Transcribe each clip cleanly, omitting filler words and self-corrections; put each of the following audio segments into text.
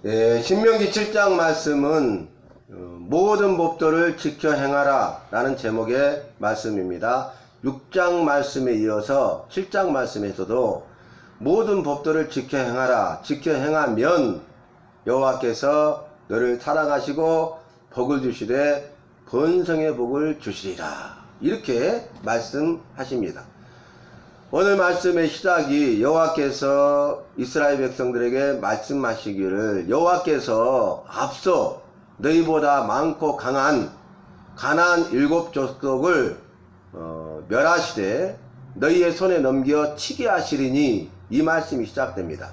신명기 7장 말씀은 모든 법도를 지켜 행하라 라는 제목의 말씀입니다. 6장 말씀에 이어서 7장 말씀에서도 모든 법도를 지켜 행하라, 지켜 행하면 여호와께서 너를 사랑하시고 복을 주시되 번성의 복을 주시리라, 이렇게 말씀하십니다. 오늘 말씀의 시작이 여호와께서 이스라엘 백성들에게 말씀하시기를 여호와께서 앞서 너희보다 많고 강한 가나안 7족속을 멸하시되 너희의 손에 넘겨 치게 하시리니, 이 말씀이 시작됩니다.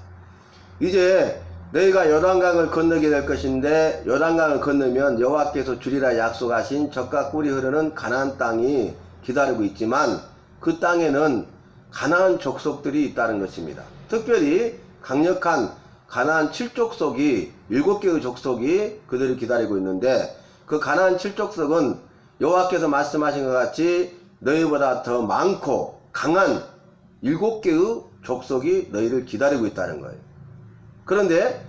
이제 너희가 요단강을 건너게 될 것인데, 요단강을 건너면 여호와께서 주리라 약속하신 젖과 꿀이 흐르는 가나안 땅이 기다리고 있지만, 그 땅에는 가나안 족속들이 있다는 것입니다. 특별히 강력한 가나안 7족속이 7개의 족속이 그들을 기다리고 있는데, 그 가나안 7족속은 여호와께서 말씀하신 것 같이 너희보다 더 많고 강한 7개의 족속이 너희를 기다리고 있다는 거예요. 그런데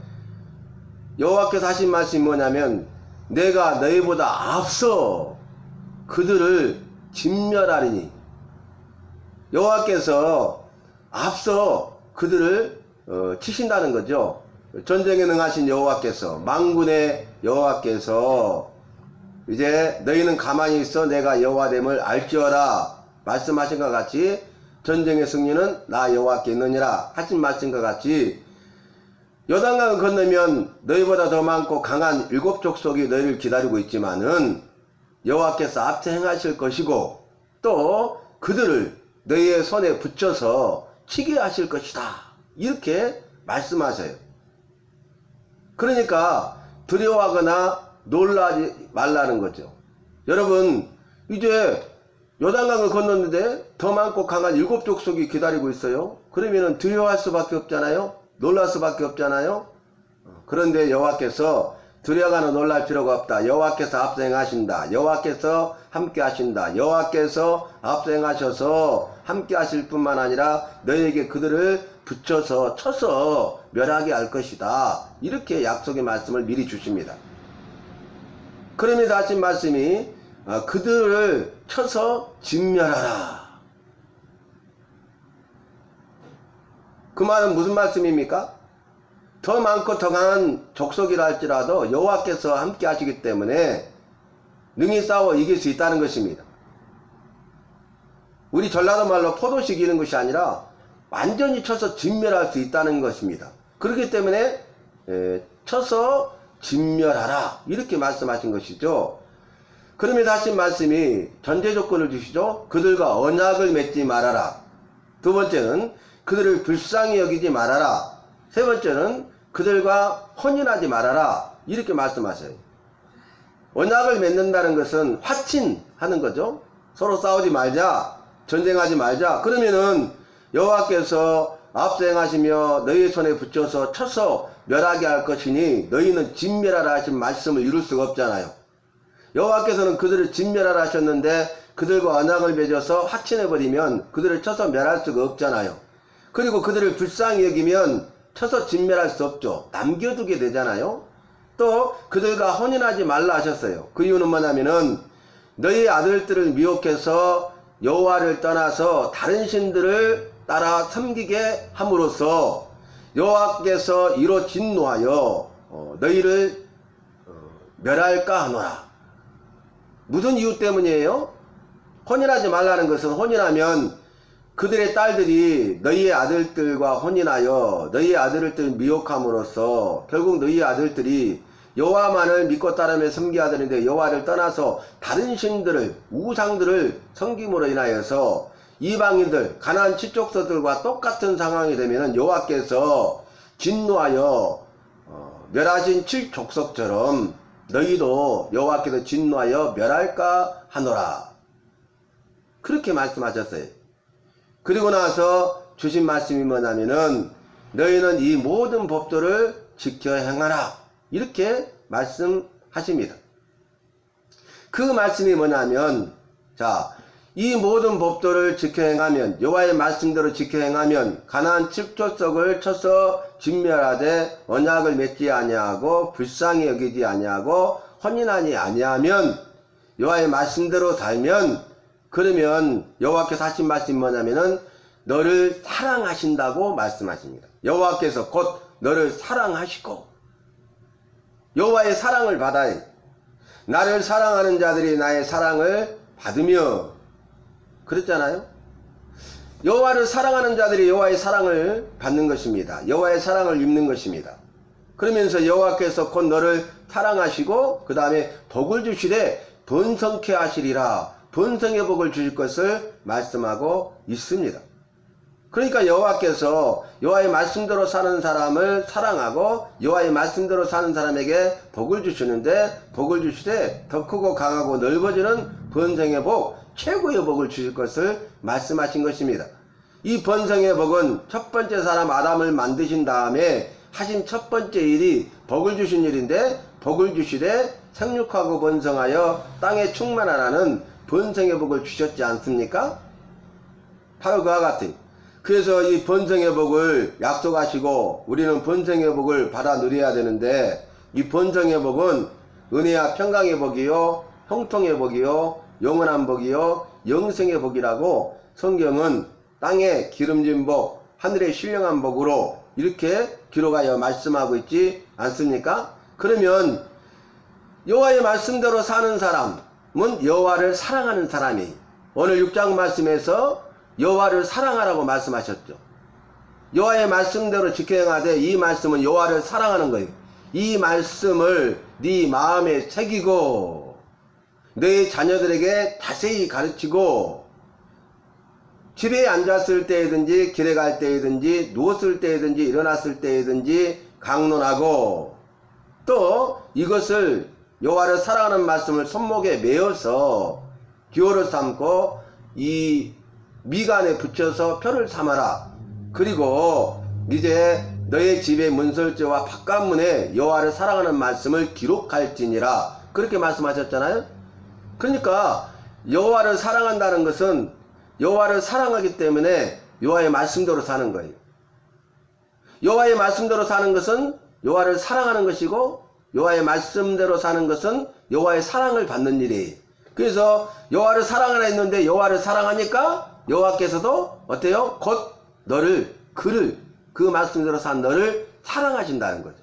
여호와께서 하신 말씀이 뭐냐면, 내가 너희보다 앞서 그들을 진멸하리니, 여호와께서 앞서 그들을 치신다는 거죠. 전쟁에 능하신 여호와께서, 만군의 여호와께서 이제 너희는 가만히 있어 내가 여호와됨을 알지어라 말씀하신 것 같이, 전쟁의 승리는 나 여호와께 있느니라 하신 말씀과 같이, 요단강을 건너면 너희보다 더 많고 강한 7족속이 너희를 기다리고 있지만은 여호와께서 앞서 행하실 것이고, 또 그들을 너희의 손에 붙여서 치게 하실 것이다, 이렇게 말씀하세요. 그러니까 두려워하거나 놀라지 말라는 거죠. 여러분, 이제 요단강을 건넜는데 더 많고 강한 7족속이 기다리고 있어요. 그러면은 두려워할 수밖에 없잖아요. 놀랄 수밖에 없잖아요. 그런데 여호와께서 두려워하거나 놀랄 필요가 없다. 여호와께서 앞서 행하신다. 여호와께서 함께 하신다. 여호와께서 앞서 행하셔서 함께 하실 뿐만 아니라 너희에게 그들을 붙여서 쳐서 멸하게 할 것이다, 이렇게 약속의 말씀을 미리 주십니다. 그러면서 하신 말씀이 그들을 쳐서 진멸하라. 그 말은 무슨 말씀입니까? 더 많고 더 강한 족속이라 할지라도 여호와께서 함께 하시기 때문에 능히 싸워 이길 수 있다는 것입니다. 우리 전라도 말로 포도씩 이기는 것이 아니라 완전히 쳐서 진멸할 수 있다는 것입니다. 그렇기 때문에 쳐서 진멸하라, 이렇게 말씀하신 것이죠. 그러면서 하신 말씀이 전제 조건을 주시죠. 그들과 언약을 맺지 말아라. 두 번째는 그들을 불쌍히 여기지 말아라. 세 번째는 그들과 혼인하지 말아라, 이렇게 말씀하셔요. 언약을 맺는다는 것은 화친하는 거죠. 서로 싸우지 말자, 전쟁하지 말자. 그러면은 여호와께서 앞서 행하시며 너희의 손에 붙여서 쳐서 멸하게 할 것이니 너희는 진멸하라 하신 말씀을 이룰 수가 없잖아요. 여호와께서는 그들을 진멸하라 하셨는데 그들과 언약을 맺어서 화친해버리면 그들을 쳐서 멸할 수가 없잖아요. 그리고 그들을 불쌍히 여기면 쳐서 진멸할 수 없죠. 남겨두게 되잖아요. 또 그들과 혼인하지 말라 하셨어요. 그 이유는 뭐냐면은 너희 아들들을 미혹해서 여호와를 떠나서 다른 신들을 따라 섬기게 함으로써 여호와께서 이로 진노하여 너희를 멸할까 하노라. 무슨 이유 때문이에요? 혼인하지 말라는 것은, 혼인하면 그들의 딸들이 너희의 아들들과 혼인하여 너희의 아들들 미혹함으로써 결국 너희의 아들들이 여호와만을 믿고 따르며 섬겨야 되는데 여호와를 떠나서 다른 신들을, 우상들을 섬김으로 인하여서 이방인들, 가나안 7족속들과 똑같은 상황이 되면 여호와께서 진노하여 멸하신 7족속처럼 너희도 여호와께서 진노하여 멸할까 하노라, 그렇게 말씀하셨어요. 그리고 나서 주신 말씀이 뭐냐면은 너희는 이 모든 법도를 지켜 행하라, 이렇게 말씀하십니다. 그 말씀이 뭐냐면, 자, 이 모든 법도를 지켜 행하면, 여호와의 말씀대로 지켜 행하면 가나안 7족속을 쳐서 진멸하되 언약을 맺지 아니하고 불쌍히 여기지 아니하고 헌인하니 아니하면 여호와의 말씀대로 살면, 그러면 여호와께서 하신 말씀이 뭐냐면은 너를 사랑하신다고 말씀하십니다. 여호와께서 곧 너를 사랑하시고 여호와의 사랑을 받아야 해. 나를 사랑하는 자들이 나의 사랑을 받으며, 그랬잖아요. 여호와를 사랑하는 자들이 여호와의 사랑을 받는 것입니다. 여호와의 사랑을 입는 것입니다. 그러면서 여호와께서 곧 너를 사랑하시고 그 다음에 복을 주시되 번성케 하시리라, 번성의 복을 주실 것을 말씀하고 있습니다. 그러니까 여호와께서 여호와의 말씀대로 사는 사람을 사랑하고 여호와의 말씀대로 사는 사람에게 복을 주시는데, 복을 주시되 더 크고 강하고 넓어지는 번성의 복, 최고의 복을 주실 것을 말씀하신 것입니다. 이 번성의 복은 첫 번째 사람 아담을 만드신 다음에 하신 첫 번째 일이 복을 주신 일인데, 복을 주시되 생육하고 번성하여 땅에 충만하라는 번성의 복을 주셨지 않습니까? 바로 그와 같은, 그래서 이 번성의 복을 약속하시고 우리는 번성의 복을 받아 누려야 되는데, 이 번성의 복은 은혜와 평강의 복이요, 형통의 복이요, 영원한 복이요, 영생의 복이라고 성경은 땅에 기름진 복, 하늘에 신령한 복으로 이렇게 기록하여 말씀하고 있지 않습니까? 그러면 여호와의 말씀대로 사는 사람은 여호와를 사랑하는 사람이, 오늘 6장 말씀에서 여호와를 사랑하라고 말씀하셨죠. 여호와의 말씀대로 지켜 행하되, 이 말씀은 여호와를 사랑하는 거예요. 이 말씀을 네 마음에 새기고 네 자녀들에게 자세히 가르치고, 집에 앉았을 때이든지 길에 갈 때이든지 누웠을 때이든지 일어났을 때이든지 강론하고, 또 이것을 여호와를 사랑하는 말씀을 손목에 메어서 기호를 삼고 이 미간에 붙여서 표를 삼아라. 그리고 이제 너의 집의 문설주와 바깥문에 여호와를 사랑하는 말씀을 기록할지니라, 그렇게 말씀하셨잖아요. 그러니까 여호와를 사랑한다는 것은 여호와를 사랑하기 때문에 여호와의 말씀대로 사는 거예요. 여호와의 말씀대로 사는 것은 여호와를 사랑하는 것이고, 여호와의 말씀대로 사는 것은 여호와의 사랑을 받는 일이에요. 그래서 여호와를 사랑하라 했는데 여호와를 사랑하니까 여호와께서도 어때요? 곧 너를, 그 말씀대로 산 너를 사랑하신다는 거죠.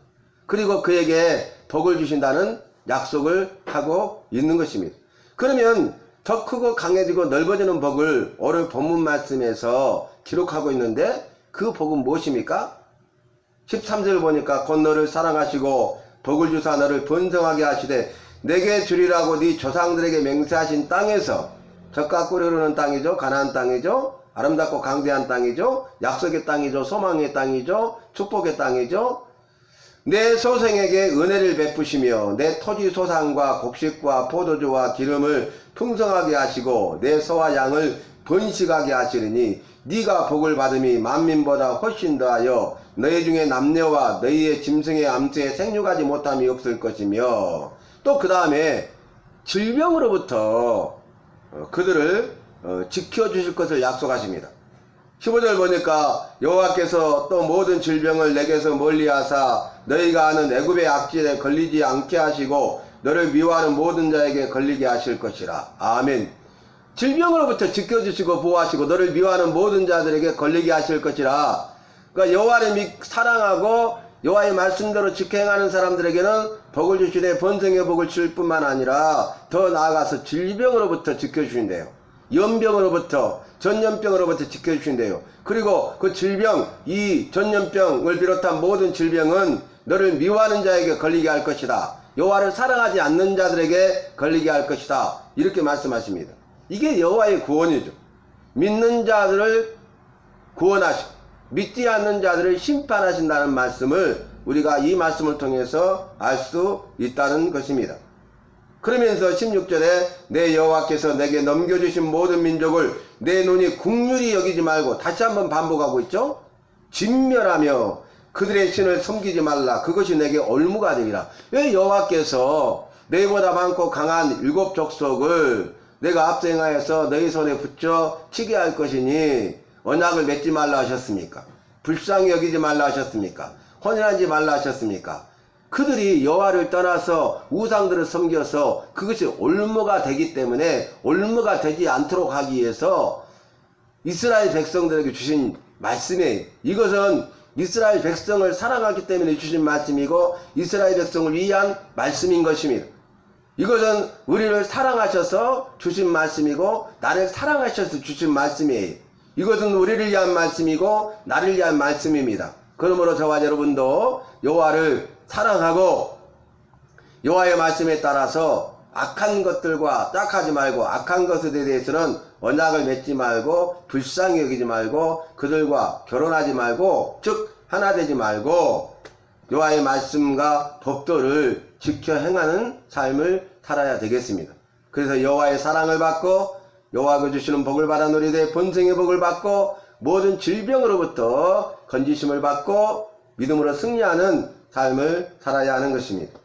그리고 그에게 복을 주신다는 약속을 하고 있는 것입니다. 그러면 더 크고 강해지고 넓어지는 복을 오늘 본문 말씀에서 기록하고 있는데, 그 복은 무엇입니까? 13절 보니까 곧 너를 사랑하시고 복을 주사 너를 번성하게 하시되 내게 주리라고 네 조상들에게 맹세하신 땅에서, 젖과 꿀이 흐르는 땅이죠. 가나안 땅이죠. 아름답고 강대한 땅이죠. 약속의 땅이죠. 소망의 땅이죠. 축복의 땅이죠. 내 소생에게 은혜를 베푸시며 내 토지 소산과 곡식과 포도주와 기름을 풍성하게 하시고 내 소와 양을 번식하게 하시리니 네가 복을 받음이 만민보다 훨씬 더하여 너희 중에 남녀와 너희의 짐승의 암수에 생육하지 못함이 없을 것이며, 또 그 다음에 질병으로부터 그들을 지켜주실 것을 약속하십니다. 15절 보니까 여호와께서 또 모든 질병을 내게서 멀리하사 너희가 아는 애굽의 악질에 걸리지 않게 하시고 너를 미워하는 모든 자에게 걸리게 하실 것이라. 아멘. 질병으로부터 지켜주시고 보호하시고 너를 미워하는 모든 자들에게 걸리게 하실 것이라. 그러니까 여호와를 사랑하고 여호와의 말씀대로 지켜 행하는 사람들에게는 복을 주시되 번성의 복을 주실 뿐만 아니라 더 나아가서 질병으로부터 지켜주신대요. 연병으로부터, 전염병으로부터 지켜주신대요. 그리고 그 질병, 이 전염병을 비롯한 모든 질병은 너를 미워하는 자에게 걸리게 할 것이다. 여호와를 사랑하지 않는 자들에게 걸리게 할 것이다. 이렇게 말씀하십니다. 이게 여호와의 구원이죠. 믿는 자들을 구원하시고 믿지 않는 자들을 심판하신다는 말씀을 우리가 이 말씀을 통해서 알 수 있다는 것입니다. 그러면서 16절에 내 여호와께서 내게 넘겨주신 모든 민족을 내 눈이 긍휼히 여기지 말고, 다시 한번 반복하고 있죠. 진멸하며 그들의 신을 섬기지 말라. 그것이 내게 올무가 되리라. 왜 여호와께서 너희보다 많고 강한 7 족속을 내가 앞서 행하여서 너희 손에 붙여 치게 할 것이니 언약을 맺지 말라 하셨습니까? 불쌍히 여기지 말라 하셨습니까? 혼인하지 말라 하셨습니까? 그들이 여호와를 떠나서 우상들을 섬겨서 그것이 올무가 되기 때문에 올무가 되지 않도록 하기 위해서 이스라엘 백성들에게 주신 말씀이에요. 이것은 이스라엘 백성을 사랑하기 때문에 주신 말씀이고 이스라엘 백성을 위한 말씀인 것입니다. 이것은 우리를 사랑하셔서 주신 말씀이고 나를 사랑하셔서 주신 말씀이에요. 이것은 우리를 위한 말씀이고 나를 위한 말씀입니다. 그러므로 저와 여러분도 여호와를 사랑하고 여호와의 말씀에 따라서 악한 것들과 짝하지 말고 악한 것에 대해서는 언약을 맺지 말고 불쌍히 여기지 말고 그들과 결혼하지 말고 즉 하나 되지 말고 여호와의 말씀과 법도를 지켜 행하는 삶을 살아야 되겠습니다. 그래서 여호와의 사랑을 받고 여호와가 주시는 복을 받아 누리되 본생의 복을 받고 모든 질병으로부터 건지심을 받고 믿음으로 승리하는 삶을 살아야 하는 것입니다.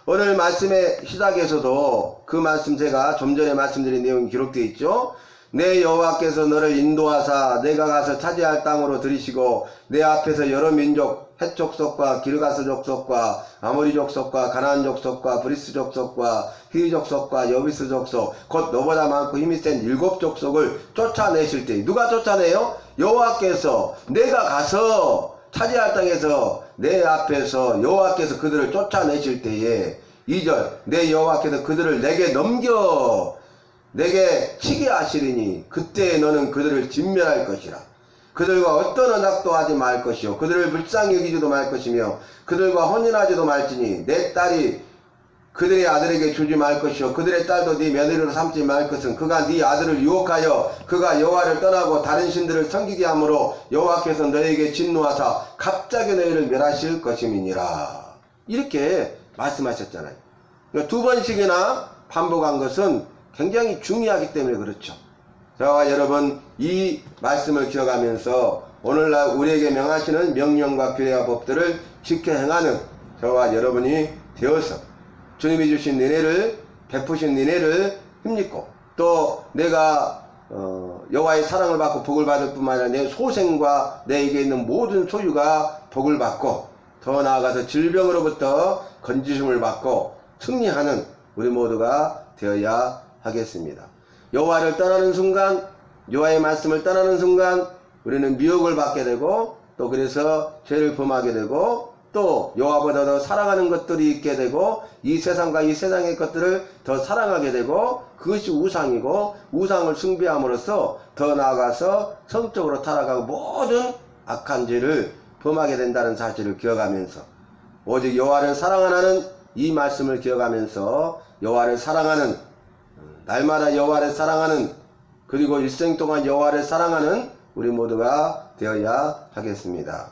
오늘 말씀의 시작에서도 그 말씀 제가 좀 전에 말씀드린 내용이 기록되어 있죠. 내 여호와께서 너를 인도하사 내가 가서 차지할 땅으로 들이시고 내 앞에서 여러 민족 헷 족속과 기르가스 족속과 아모리 족속과 가나안 족속과 브리스 족속과 히 족속과 여비스 족속 곧 너보다 많고 힘이 센 7 족속을 쫓아내실 때 누가 쫓아내요? 여호와께서 내가 가서 차지할 땅에서 내 앞에서 여호와께서 그들을 쫓아내실 때에 2절 내 여호와께서 그들을 내게 넘겨 내게 치게 하시리니 그때 너는 그들을 진멸할 것이라. 그들과 어떤 언약도 하지 말 것이요 그들을 불쌍히 여기지도 말 것이며 그들과 혼인하지도 말지니 내 딸이 그들의 아들에게 주지 말 것이요 그들의 딸도 네 며느리로 삼지 말 것은 그가 네 아들을 유혹하여 그가 여호와를 떠나고 다른 신들을 섬기게 하므로 여호와께서 너에게 진노하사 갑자기 너희를 멸하실 것임이니라. 이렇게 말씀하셨잖아요. 그러니까 2번씩이나 반복한 것은 굉장히 중요하기 때문에 그렇죠. 저와 여러분 이 말씀을 기억하면서 오늘날 우리에게 명하시는 명령과 규례와 법들을 지켜 행하는 저와 여러분이 되어서 주님이 주신 은혜를 베푸신 은혜를 힘입고 또 내가 여호와의 사랑을 받고 복을 받을 뿐만 아니라 내 소생과 내게 있는 모든 소유가 복을 받고 더 나아가서 질병으로부터 건지심을 받고 승리하는 우리 모두가 되어야 하겠습니다. 여호와를 떠나는 순간 여호와의 말씀을 떠나는 순간 우리는 미혹을 받게 되고 또 그래서 죄를 범하게 되고 또 여호와보다 더 사랑하는 것들이 있게 되고 이 세상과 이 세상의 것들을 더 사랑하게 되고 그것이 우상이고 우상을 숭배함으로써 더 나아가서 성적으로 타락하고 모든 악한 죄를 범하게 된다는 사실을 기억하면서 오직 여호와를 사랑하는 이 말씀을 기억하면서 여호와를 사랑하는 날마다 여호와를 사랑하는 그리고 일생 동안 여호와를 사랑하는 우리 모두가 되어야 하겠습니다.